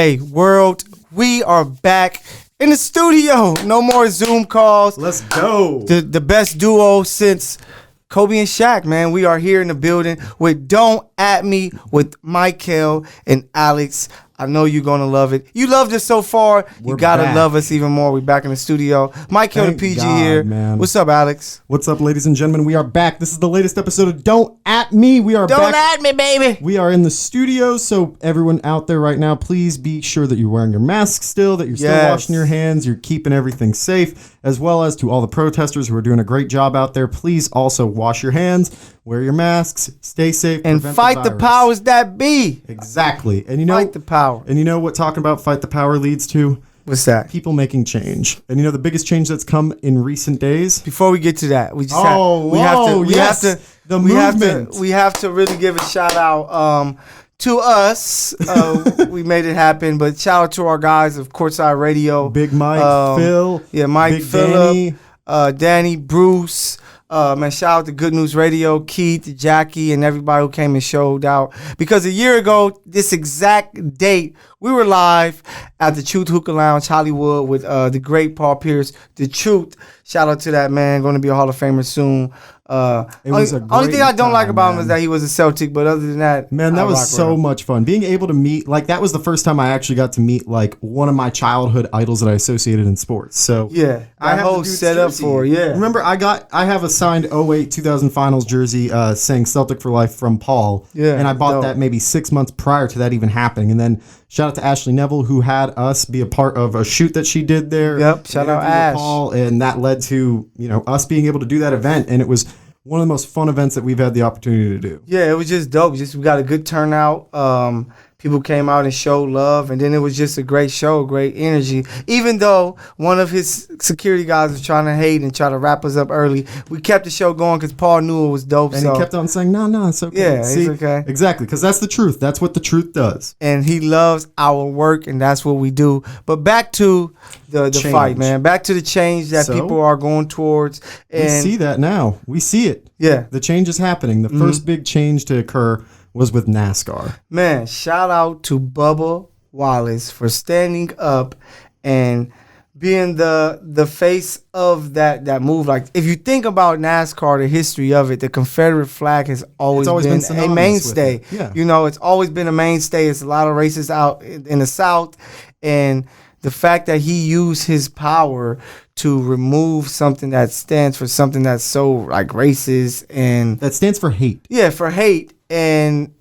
Hey, world, we are back in the studio. No more Zoom calls. Let's go. The best duo since Kobe and Shaq, man. We are here in the building with Don't At Me with Michael and Alex. I know you're going to love it. You loved us so far. You got to love us even more. We're back in the studio. Michael the PG God, here. Man. What's up, Alex? What's up, ladies and gentlemen? We are back. This is the latest episode of Don't At Me. We are Don't back. at me, baby. We are in the studio, so everyone out there right now, please be sure that you're wearing your mask still, that you're still washing your hands, you're keeping everything safe, as well as to all the protesters who are doing a great job out there. Please also wash your hands, wear your masks, stay safe, and fight the powers that be. Exactly. And you know, fight the power. And you know what talking about fight the power leads to? What's that? People making change. And you know the biggest change that's come in recent days? Before we get to that, we just we have to really give a shout out to us. We made it happen, but shout out to our guys of Courtside Radio. Big Mike, Phil. Yeah, Mike, Big Phillip, Danny, Bruce. Man, shout out to Good News Radio, Keith, Jackie, and everybody who came and showed out. Because a year ago, this exact date, we were live at the Truth Hookah Lounge, Hollywood, with the great Paul Pierce, The Truth. Shout out to that man, going to be a Hall of Famer soon. Only thing I don't like about him is that he was a Celtic, but other than that, man, that was so much fun. Being able to meet, like, that was the first time I actually got to meet, like, one of my childhood idols that I associated in sports. So yeah, I whole set up for Remember, I have a signed 08 2000 Finals jersey saying Celtic for Life from Paul. Yeah, and I bought that maybe 6 months prior to that even happening, and then. Shout out to Ashley Neville, who had us be a part of a shoot that she did there. Yep, shout out Ash. Paul, and that led to, you know, us being able to do that event, and it was one of the most fun events that we've had the opportunity to do. Yeah, it was just dope. We got a good turnout. People came out and showed love, and then it was just a great show, great energy. Even though one of his security guys was trying to hate and try to wrap us up early, we kept the show going because Paul knew it was dope. And he kept on saying, no, it's okay. Yeah, it's okay. Exactly, because that's the truth. That's what the truth does. And he loves our work, and that's what we do. But back to the fight, man. Back to the change that people are going towards. And we see that now. We see it. Yeah. The change is happening. The first big change to occur was with NASCAR. Man, shout out to Bubba Wallace for standing up and being the face of that move. Like, if you think about NASCAR, the history of it, the Confederate flag has always been a mainstay. Yeah. You know, it's always been a mainstay. It's a lot of races out in the South, and the fact that he used his power to remove something that stands for something that's so like racist and that stands for hate. Yeah, for hate. And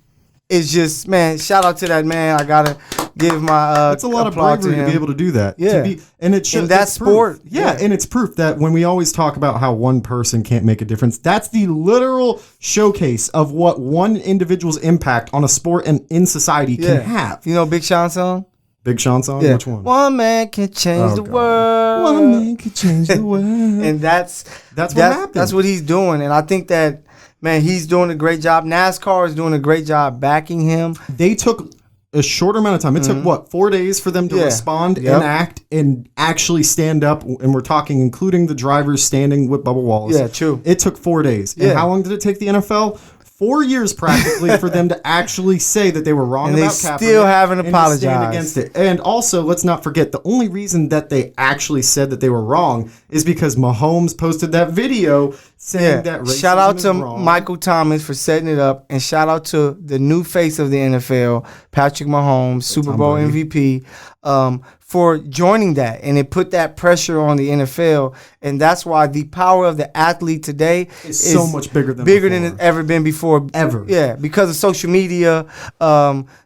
it's just, man, shout out to that man. I gotta give my it's a lot of bravery to be able to do that. Yeah, and it shows in that sport. Yeah, and it's proof that when we always talk about how one person can't make a difference, that's the literal showcase of what one individual's impact on a sport and in society can have. You know Big Sean song? Big Sean song? Yeah. Which one? One man can change the world. One man can change the world. And that's what happened. That's what he's doing. And I think that, man, he's doing a great job. NASCAR is doing a great job backing him. They took a short amount of time. It took, 4 days for them to respond and act and actually stand up. And we're talking including the drivers standing with Bubba Wallace. Yeah, true. It took 4 days. Yeah. And how long did it take the NFL? 4 years practically for them to actually say that they were wrong about Kaepernick. And they still haven't apologized. And stand against it. And also, let's not forget, the only reason that they actually said that they were wrong is because Mahomes posted that video saying that racism shout out to wrong. Michael Thomas for setting it up, and shout out to the new face of the NFL, Patrick Mahomes, Super Bowl MVP, for joining that. And it put that pressure on the NFL, and that's why the power of the athlete today is so much bigger than it's ever been before. Ever. Yeah, because of social media.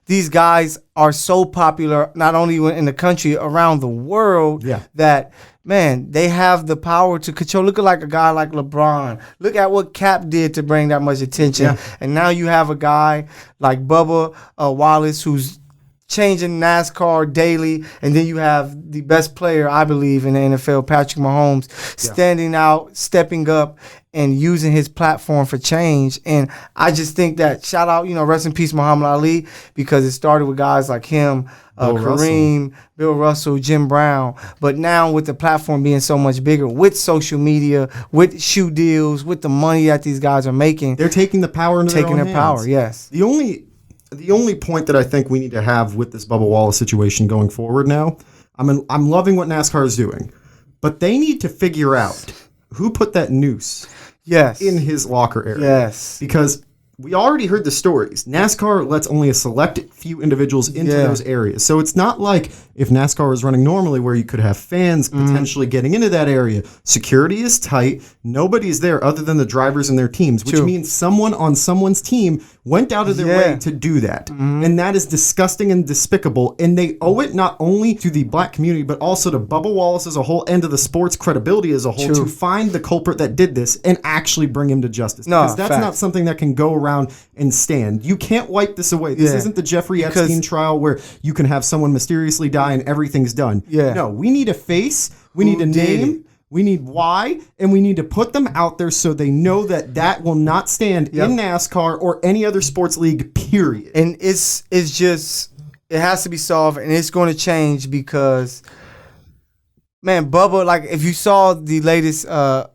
These guys are so popular, not only in the country, around the world, that, man, they have the power to control. Look at like a guy like LeBron. Look at what Cap did to bring that much attention. Yeah. And now you have a guy like Bubba Wallace who's changing NASCAR daily. And then you have the best player, I believe, in the NFL, Patrick Mahomes, standing out, stepping up, and using his platform for change. And I just think that, shout out, rest in peace, Muhammad Ali, because it started with guys like him, Kareem, Bill Russell, Jim Brown. But now with the platform being so much bigger, with social media, with shoe deals, with the money that these guys are making, they're taking the power into their own hands. Yes. The only the only point that I think we need to have with this Bubba Wallace situation going forward now, I'm loving what NASCAR is doing, but they need to figure out who put that noose in his locker area. Yes. Because we already heard the stories. NASCAR lets only a select few individuals into those areas. So it's not like if NASCAR was running normally where you could have fans potentially getting into that area. Security is tight. Nobody's there other than the drivers and their teams, which means someone on someone's team went out of their way to do that. And that is disgusting and despicable. And they owe it not only to the black community, but also to Bubba Wallace as a whole and to the sport's credibility as a whole to find the culprit that did this and actually bring him to justice. No, because that's not something that can go around and stand. You can't wipe this away. This isn't the Jeffrey Epstein trial where you can have someone mysteriously die and everything's done. No, we need a face. We need a name. We need why, and we need to put them out there so they know that will not stand in NASCAR or any other sports league, period. And it's just, it has to be solved, and it's going to change because, man, Bubba, like, if you saw the latest a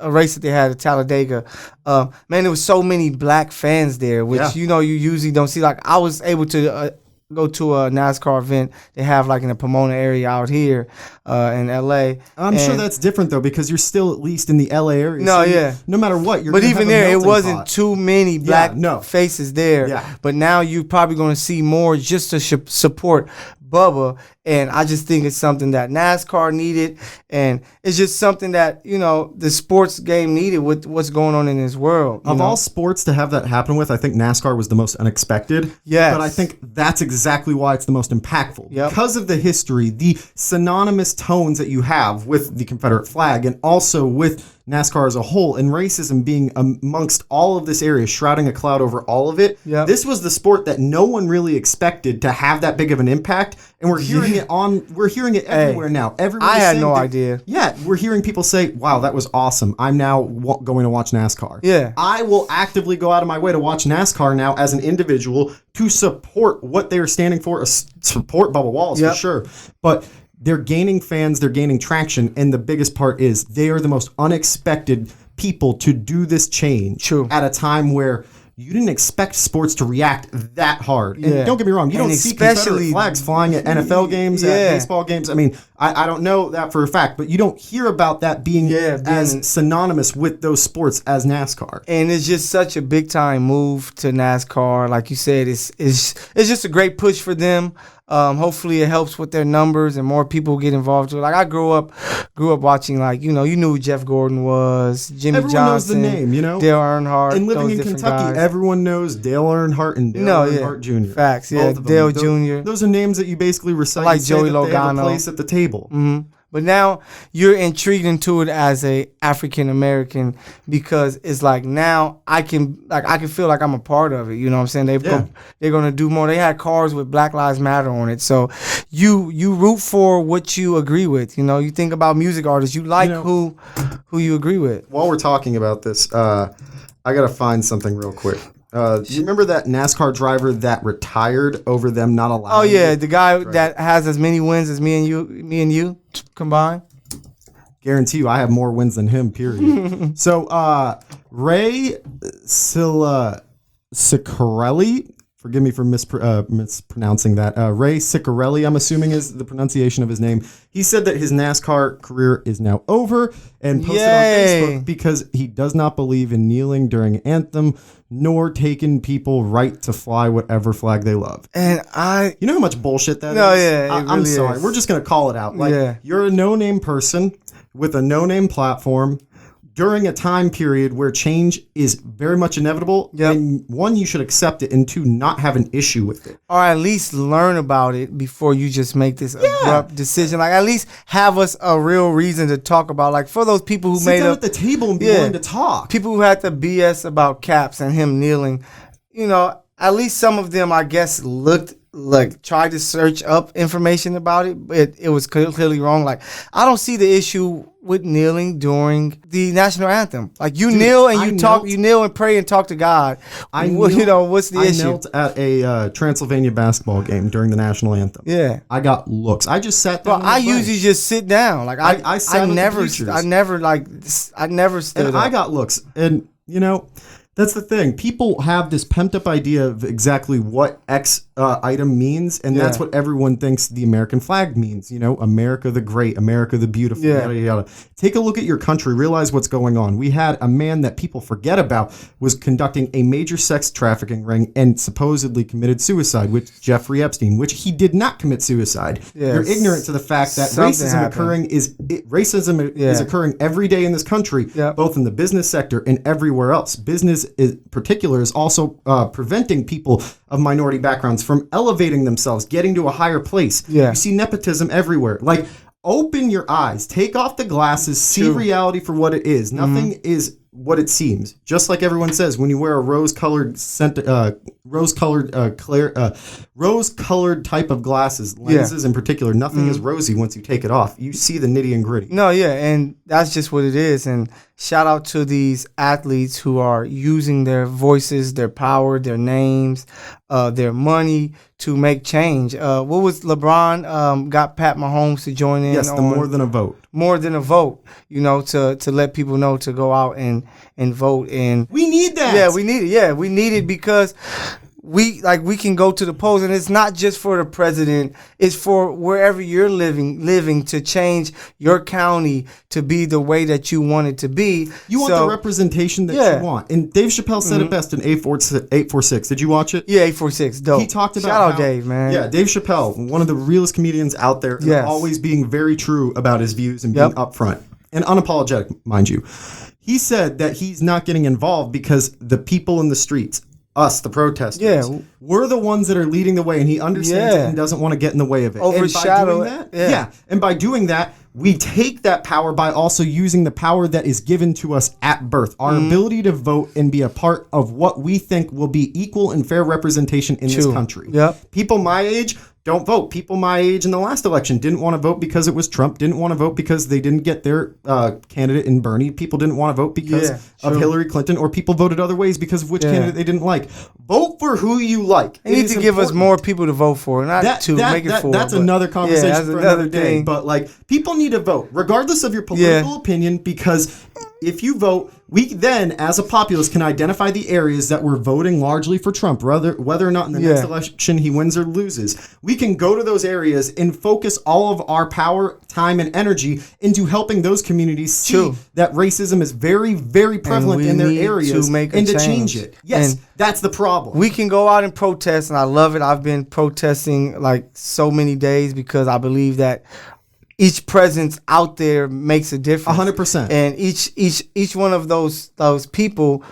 race that they had at Talladega, man, there was so many black fans there, which, you usually don't see. Like, I was able to go to a NASCAR event they have like in the Pomona area out here in LA. I'm sure that's different though because you're still at least in the LA area. No, so no matter what, you're. But even there, it wasn't pot. Too many black faces there. Yeah. But now you're probably going to see more just to support Bubba, and I just think it's something that NASCAR needed, and it's just something that the sports game needed with what's going on in this world. Of all sports to have that happen with, I think NASCAR was the most unexpected. Yes. But I think that's exactly why it's the most impactful. Because of the history, the synonymous tones that you have with the Confederate flag, and also with NASCAR as a whole, and racism being amongst all of this area, shrouding a cloud over all of it. This was the sport that no one really expected to have that big of an impact, and we're hearing it everywhere now. I had no idea. Yeah, we're hearing people say, "Wow, that was awesome. I'm now going to watch NASCAR." Yeah, I will actively go out of my way to watch NASCAR now as an individual to support what they are standing for, support Bubba Wallace for sure, but. They're gaining fans, they're gaining traction, and the biggest part is they are the most unexpected people to do this change at a time where you didn't expect sports to react that hard. And don't get me wrong, you don't see Confederate flags flying at NFL games, at baseball games. I mean, I don't know that for a fact, but you don't hear about that being as synonymous with those sports as NASCAR. And it's just such a big time move to NASCAR. Like you said, it's just a great push for them. Hopefully it helps with their numbers and more people get involved. Like I grew up watching, like, you knew who Jeff Gordon was, Jimmy everyone Johnson. Everyone knows the name, Dale Earnhardt. And living in Kentucky, everyone knows Dale Earnhardt and Dale Earnhardt Jr. Facts, Dale Jr. Those are names that you basically recite. Like Joey Logano. They have a place at the table. Mm-hmm. But now you're intrigued into it as a African American because it's like now I can feel like I'm a part of it. You know what I'm saying? They're gonna do more. They had cars with Black Lives Matter on it, so you root for what you agree with. You think about music artists, you like who you agree with. While we're talking about this, I gotta find something real quick. Do you remember that NASCAR driver that retired over them not allowing? Oh yeah, the guy that has as many wins as me and you combined. Guarantee you, I have more wins than him. Period. So Ray Ciccarelli. Forgive me for mispronouncing that. Ray Ciccarelli, I'm assuming is the pronunciation of his name. He said that his NASCAR career is now over and posted on Facebook because he does not believe in kneeling during anthem nor taking people right to fly whatever flag they love. And you know how much bullshit that is? Yeah, I'm sorry. We're just going to call it out. You're a no-name person with a no-name platform during a time period where change is very much inevitable, and one, you should accept it, and two, not have an issue with it. Or at least learn about it before you just make this abrupt decision. Like, at least have us a real reason to talk about. Like, for those people who sit down at the table and be willing to talk. People who had to BS about Caps and him kneeling, at least some of them, I guess, tried to search up information about it, but it was clearly wrong. Like, I don't see the issue with kneeling during the national anthem. Like, you kneel and you kneel and pray and talk to God. What's the issue? I knelt at a Transylvania basketball game during the national anthem. Yeah, I got looks. I just sat down. I usually just sit down. Like I never stood and up. I got looks, and That's the thing. People have this pent up idea of exactly what X item means, and that's what everyone thinks the American flag means. America the Great, America the Beautiful, yada, yada. Take a look at your country, realize what's going on. We had a man that people forget about was conducting a major sex trafficking ring and supposedly committed suicide with Jeffrey Epstein, which he did not commit suicide. Yes. You're ignorant to the fact that racism is occurring every day in this country, both in the business sector and everywhere else. Business in particular is also preventing people of minority backgrounds from elevating themselves, getting to a higher place. You see nepotism everywhere. Like, open your eyes, take off the glasses, see reality for what it is. Nothing is what it seems. Just like everyone says, when you wear a rose-colored type of glasses, lenses in particular, nothing is rosy once you take it off. You see the nitty and gritty. No, and that's just what it is. And shout out to these athletes who are using their voices, their power, their names, their money to make change. What was LeBron got Pat Mahomes to join in? Yes, the more than a vote. More than a vote, to let people know to go out and vote. And we need that. Yeah, we need it. Yeah, we need it because we can go to the polls, and it's not just for the president. It's for wherever you're living to change your county to be the way that you want it to be. You want the representation that you want. And Dave Chappelle said it best in 846. Did you watch it? Yeah, 846. Dope. He talked about shout out Dave, man. Yeah, Dave Chappelle, one of the realest comedians out there, always being very true about his views and being upfront and unapologetic, mind you. He said that he's not getting involved because the people in the streets, us, the protesters, we're the ones that are leading the way, and he understands it and doesn't want to get in the way of it. Overshadow it. And by doing that, we take that power by also using the power that is given to us at birth. Our ability to vote and be a part of what we think will be equal and fair representation in this country. People my age don't vote. People my age in the last election didn't want to vote because it was Trump, didn't want to vote because they didn't get their candidate in Bernie. People didn't want to vote because of Hillary Clinton, or people voted other ways because of which candidate they didn't like. Vote for who you like. You need to give us more people to vote for, not make it for. That's another conversation for another day. But people need to vote, regardless of your political opinion, because if you vote, we then, as a populace, can identify the areas that we're voting largely for Trump, whether or not in the next election he wins or loses. We can go to those areas and focus all of our power, time, and energy into helping those communities see that racism is very, very prevalent in their areas to change it. Yes, and that's the problem. We can go out and protest, and I love it. I've been protesting so many days because I believe that each presence out there makes a difference. 100%. And each one of those people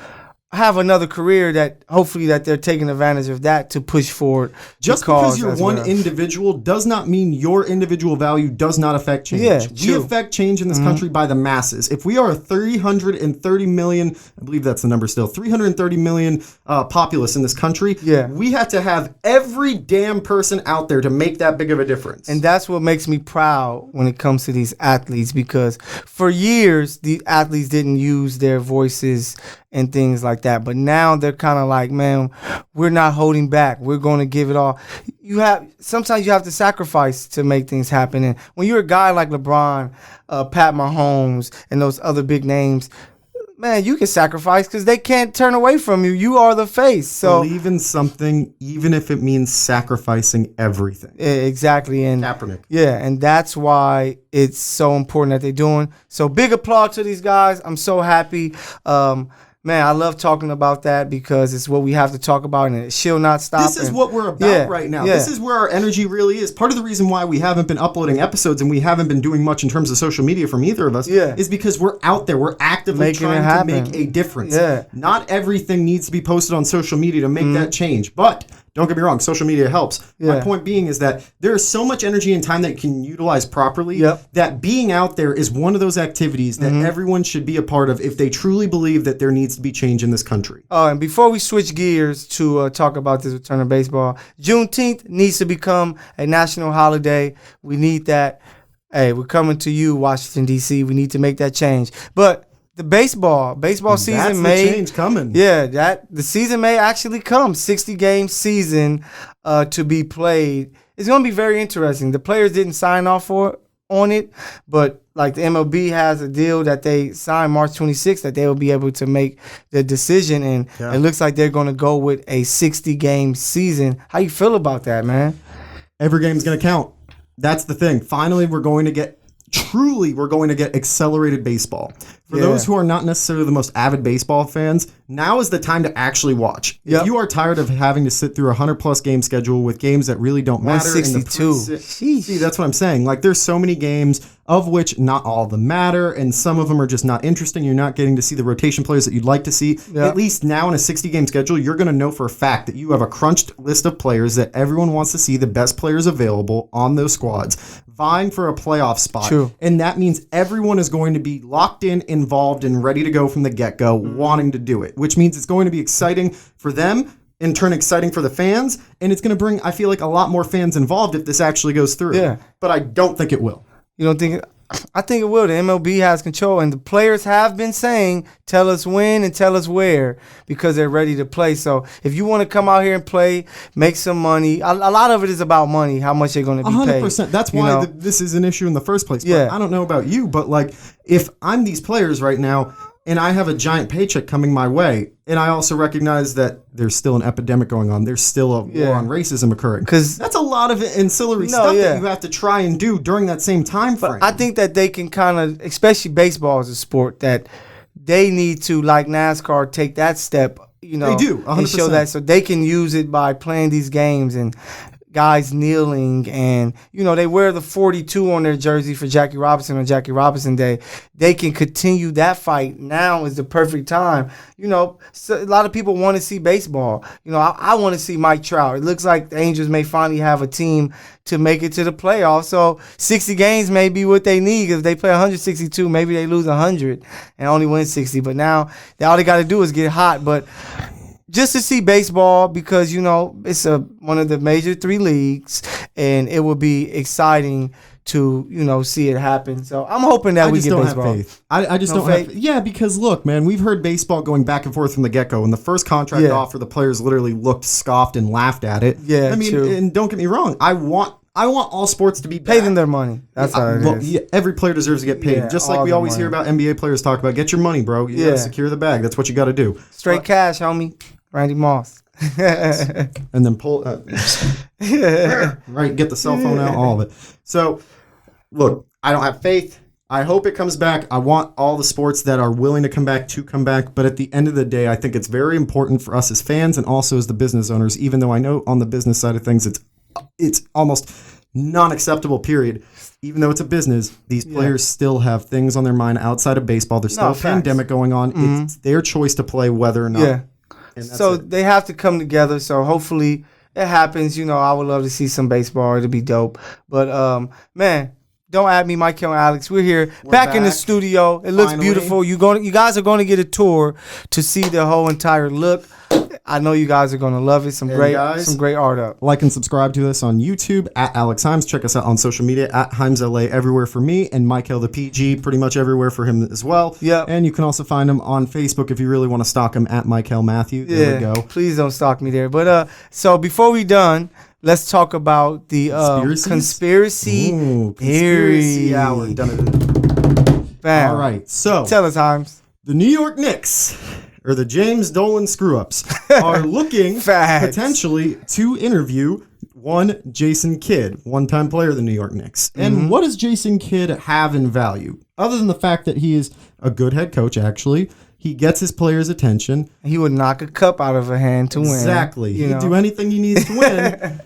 have another career that hopefully that they're taking advantage of that to push forward. Just because you're one individual does not mean your individual value does not affect change. We affect change in this country by the masses. If we are a 330 million, I believe that's the number still, 330 million populace in this country, we have to have every damn person out there to make that big of a difference. And that's what makes me proud when it comes to these athletes, because for years, the athletes didn't use their voices and things like that. But now they're kind of like, man, we're not holding back. We're going to give it all. Sometimes you have to sacrifice to make things happen. And when you're a guy like LeBron, Pat Mahomes, and those other big names, man, you can sacrifice because they can't turn away from you. You are the face. So believe in something, even if it means sacrificing everything. Exactly. And Kaepernick. Yeah, and that's why it's so important that they're doing. So big applause to these guys. I'm so happy. Man, I love talking about that because it's what we have to talk about, and it shall not stop. This is what we're about right now. This is where our energy really is. Part of the reason why we haven't been uploading episodes and we haven't been doing much in terms of social media from either of us is because we're out there. We're actively trying to make a difference. Not everything needs to be posted on social media to make that change, but don't get me wrong, social media helps. My point being is that there is so much energy and time that you can utilize properly that being out there is one of those activities that everyone should be a part of if they truly believe that there needs to be change in this country. And before we switch gears to talk about this return of baseball, Juneteenth needs to become a national holiday. We need that. Hey, we're coming to you, Washington, D.C. We need to make that change. But the baseball season change coming. The season may actually come. 60-game season to be played. It's going to be very interesting. The players didn't sign off for it. on it, but like the MLB has a deal that they signed March 26th that they will be able to make the decision, and it looks like they're going to go with a 60-game season. How you feel about that, man? Every game's going to count. That's the thing. Finally, we're going to get accelerated baseball. For those who are not necessarily the most avid baseball fans, now is the time to actually watch. If you are tired of having to sit through a 100-plus game schedule with games that really don't matter. 162. See, that's what I'm saying. Like, there's so many games of which not all of them matter, and some of them are just not interesting. You're not getting to see the rotation players that you'd like to see. At least now in a 60-game schedule, you're going to know for a fact that you have a crunched list of players that everyone wants to see, the best players available on those squads, vying for a playoff spot. True. And that means everyone is going to be locked in, involved, and ready to go from the get-go, wanting to do it, which means it's going to be exciting for them, in turn exciting for the fans, and it's going to bring, I feel like, a lot more fans involved if this actually goes through. Yeah. But I don't think it will. You don't think I think it will. The MLB has control, and the players have been saying, tell us when and tell us where, because they're ready to play. So if you want to come out here and play, make some money. A lot of it is about money, how much they're going to be 100%. paid. 100%. That's why this is an issue in the first place. But I don't know about you, but like, if I'm these players right now, and I have a giant paycheck coming my way, and I also recognize that there's still an epidemic going on. There's still a war on racism occurring. Because that's a lot of ancillary stuff that you have to try and do during that same time frame. But I think that they can kind of, especially baseball as a sport, that they need to, like NASCAR, take that step. You know, they do 100%. And show that so they can use it by playing these games and guys kneeling, and they wear the 42 on their jersey for Jackie Robinson on Jackie Robinson Day. They can continue that fight. Now is the perfect time. So a lot of people want to see baseball. I want to see Mike Trout. It looks like the Angels may finally have a team to make it to the playoffs. So 60 games may be what they need. If they play 162, maybe they lose 100 and only win 60. But now all they got to do is get hot. But just to see baseball, because it's one of the major 3 leagues, and it will be exciting to see it happen. So I'm hoping that we get baseball. Have faith. I just don't have faith. Yeah, because look, man, we've heard baseball going back and forth from the get-go. And the first contract offer, the players literally looked, scoffed, and laughed at it. Yeah, I mean, true. And don't get me wrong, I want all sports to be pay them their money. That's how it is. Yeah, every player deserves to get paid. Just like we always hear about NBA players talk about, get your money, bro. You got to secure the bag. That's what you got to do. Straight cash, homie. Randy Moss. And then pull right, get the cell phone out, all of it. So look, I don't have faith. I hope it comes back. I want all the sports that are willing to come back, but at the end of the day, I think it's very important for us as fans and also as the business owners, even though I know on the business side of things it's almost non-acceptable, period. Even though it's a business, these players still have things on their mind outside of baseball. There's still a pandemic going on. Mm-hmm. It's their choice to play whether or not. Yeah. So they have to come together. So hopefully it happens. I would love to see some baseball. It'll be dope. But man, don't add me, Michael and Alex. We're here back in the studio. It looks beautiful. You guys are going to get a tour to see the whole entire look. I know you guys are going to love it. Some great art up. Like and subscribe to us on YouTube at Alex Himes. Check us out on social media at HimesLA everywhere for me, and Michael the PG pretty much everywhere for him as well. Yeah. And you can also find him on Facebook if you really want to stalk him at Michael Matthew. There we go. Please don't stalk me there. But so before we done, let's talk about the conspiracy hour. Bam. All right. So tell us, Himes. The New York Knicks, or the James Dolan screw-ups, are looking potentially to interview one Jason Kidd, one-time player of the New York Knicks. And what does Jason Kidd have in value? Other than the fact that he is a good head coach, actually. He gets his players' attention. He would knock a cup out of a hand to win. Exactly. He'd do anything he needs to win.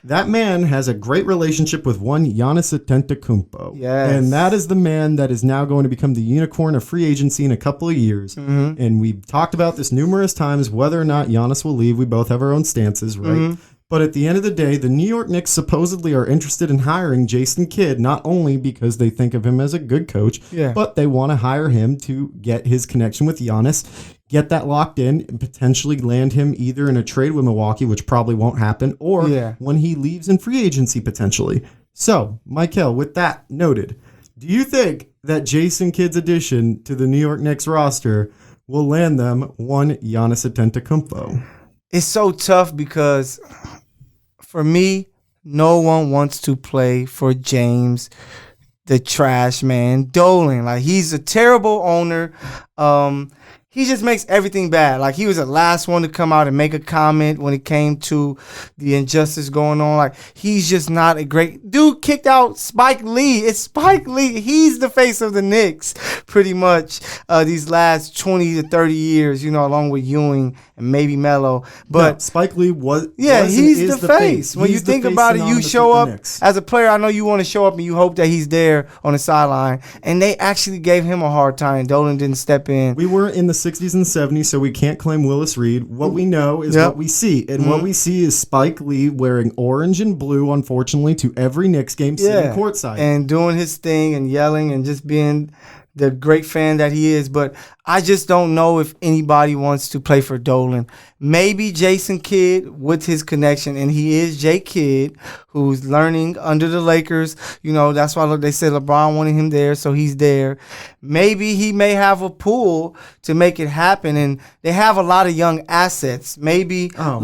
That man has a great relationship with one Giannis Antetokounmpo. Yes. And that is the man that is now going to become the unicorn of free agency in a couple of years. Mm-hmm. And we've talked about this numerous times, whether or not Giannis will leave. We both have our own stances, right? Mm-hmm. But at the end of the day, the New York Knicks supposedly are interested in hiring Jason Kidd, not only because they think of him as a good coach, but they want to hire him to get his connection with Giannis, get that locked in, and potentially land him either in a trade with Milwaukee, which probably won't happen, or when he leaves in free agency potentially. So, Michael, with that noted, do you think that Jason Kidd's addition to the New York Knicks roster will land them one Giannis Antetokounmpo? It's so tough because for me, no one wants to play for James the trash man, Dolan. Like, he's a terrible owner. He just makes everything bad. Like, he was the last one to come out and make a comment when it came to the injustice going on. Like, he's just not a great dude. Kicked out Spike Lee. It's Spike Lee. He's the face of the Knicks pretty much these last 20 to 30 years, you know, along with Ewing and maybe Melo. But no, Spike Lee was he's the face. When you think about it, you show up as a player. I know you want to show up and you hope that he's there on the sideline. And they actually gave him a hard time. Dolan didn't step in. We were in the 60s and 70s, so we can't claim Willis Reed. What we know is what we see. And what we see is Spike Lee wearing orange and blue, unfortunately, to every Knicks game sitting courtside. And doing his thing and yelling and just being the great fan that he is. But I just don't know if anybody wants to play for Dolan. Maybe Jason Kidd with his connection, and he is Jay Kidd, who's learning under the Lakers. You know, that's why they said LeBron wanted him there, so he's there. Maybe he may have a pull to make it happen, and they have a lot of young assets. Maybe, from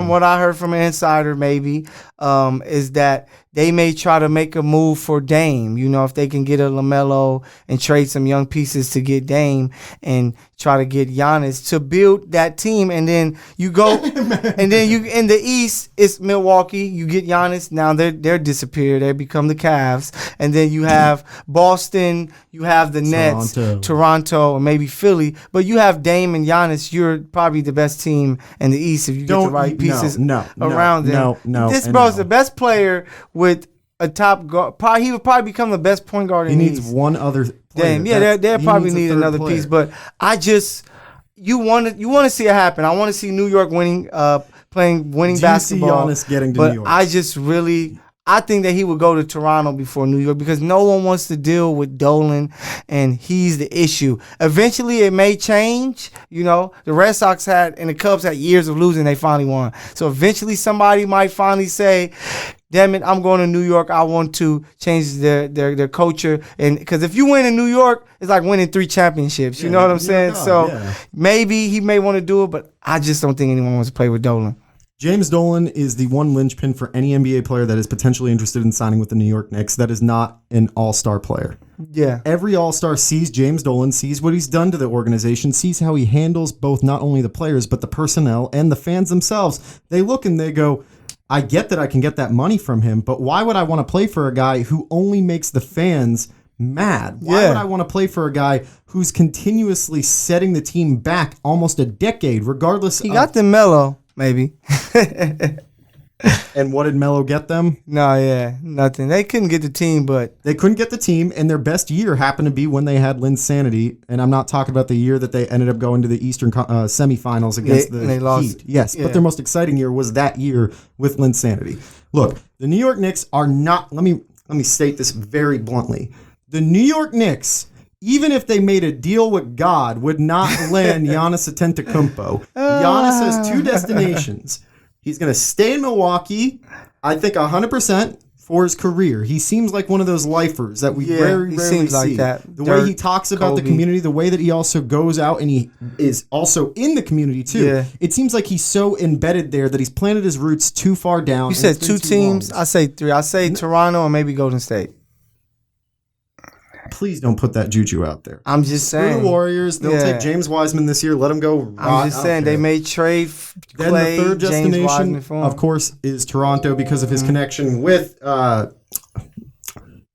what I heard from an insider, maybe, is that they may try to make a move for Dame. You know, if they can get a LaMelo and trade some young pieces to get Dame and try to get Giannis to build that team. And then you go, and then you in the East, it's Milwaukee. You get Giannis. Now they're disappeared. They become the Cavs. And then you have Boston. You have the Nets, Toronto, or maybe Philly. But you have Dame and Giannis. You're probably the best team in the East if you get the right pieces around them. This bro's the best player with a top guard. He would probably become the best point guard in the East. He needs one other player. Damn, they'll probably need another piece. But you want to see it happen. I want to see New York winning basketball. Do you see Giannis getting to New York? I think that he would go to Toronto before New York because no one wants to deal with Dolan, and he's the issue. Eventually, it may change. You know, the Red Sox and the Cubs had years of losing. They finally won. So eventually, somebody might finally say, damn it, I'm going to New York. I want to change their culture. And because if you win in New York, it's like winning 3 championships. You know what I'm saying? Maybe he may want to do it, but I just don't think anyone wants to play with Dolan. James Dolan is the one linchpin for any NBA player that is potentially interested in signing with the New York Knicks that is not an all-star player. Yeah. Every all-star sees James Dolan, sees what he's done to the organization, sees how he handles both not only the players, but the personnel and the fans themselves. They look and they go, I get that I can get that money from him, but why would I want to play for a guy who only makes the fans mad? Why would I want to play for a guy who's continuously setting the team back almost a decade, regardless He got the Melo, maybe. And what did Melo get them? Nothing. They couldn't get the team, but... They couldn't get the team, and their best year happened to be when they had Linsanity, and I'm not talking about the year that they ended up going to the Eastern semifinals against the Heat. Yes, but their most exciting year was that year with Linsanity. Look, the New York Knicks are not... Let me state this very bluntly. The New York Knicks, even if they made a deal with God, would not land Giannis Antetokounmpo. Giannis has 2 destinations. He's going to stay in Milwaukee, I think 100% for his career. He seems like one of those lifers that we very rarely see. Like that. The way he talks about the community, the way that he also goes out and he is also in the community too. Yeah. It seems like he's so embedded there that he's planted his roots too far down. You said 2 teams. I say 3. I say Toronto and maybe Golden State. Please don't put that juju out there. I'm just saying. Screw the Warriors. They'll take James Wiseman this year. Let him go. I'm just saying they may trade Clay. Then the third destination, of course, is Toronto because of his connection with.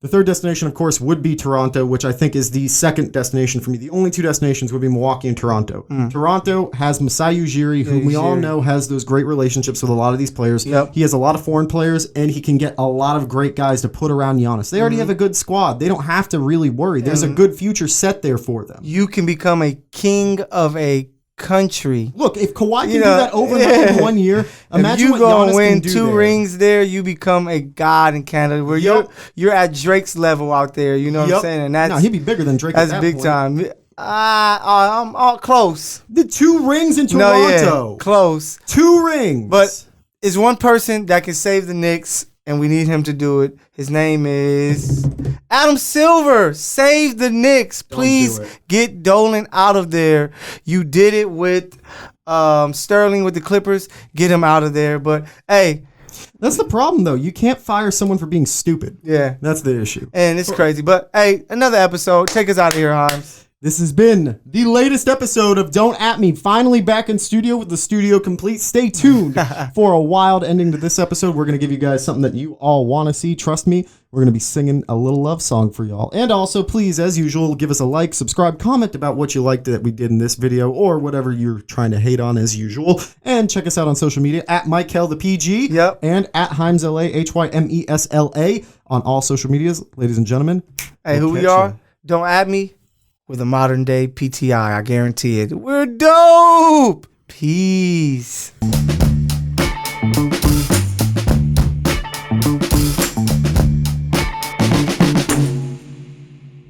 The third destination, of course, would be Toronto, which I think is the second destination for me. The only 2 destinations would be Milwaukee and Toronto. Toronto has Masai Ujiri, who we all know has those great relationships with a lot of these players. Yep. He has a lot of foreign players, and he can get a lot of great guys to put around Giannis. They already have a good squad. They don't have to really worry. There's a good future set there for them. You can become a king of a country. Look, if Kawhi can do that overnight in 1 year, imagine what Giannis can do. If you go and win 2 rings there, you become a god in Canada. Where you're at Drake's level out there. You know what I'm saying? And that's he'd be bigger than Drake. That's at that big point. time. I'm all close. The 2 rings in Toronto. Close. 2 rings. But it's one person that can save the Knicks, and we need him to do it. His name is Adam Silver. Save the Knicks. Please get Dolan out of there. You did it with Sterling with the Clippers. Get him out of there. But, hey, That's the problem, though. You can't fire someone for being stupid. Yeah. That's the issue. And it's crazy. But, hey, another episode. Take us out of here, Himes. This has been the latest episode of Don't At Me. Finally back in studio with the studio complete. Stay tuned for a wild ending to this episode. We're going to give you guys something that you all want to see. Trust me, we're going to be singing a little love song for y'all. And also, please, as usual, give us a like, subscribe, comment about what you liked that we did in this video or whatever you're trying to hate on as usual. And check us out on social media at Michael the PG and at HymesLA, HYMESLA on all social medias. Ladies and gentlemen. Hey, who we are? Don't At Me. With a modern day PTI, I guarantee it. We're dope. Peace.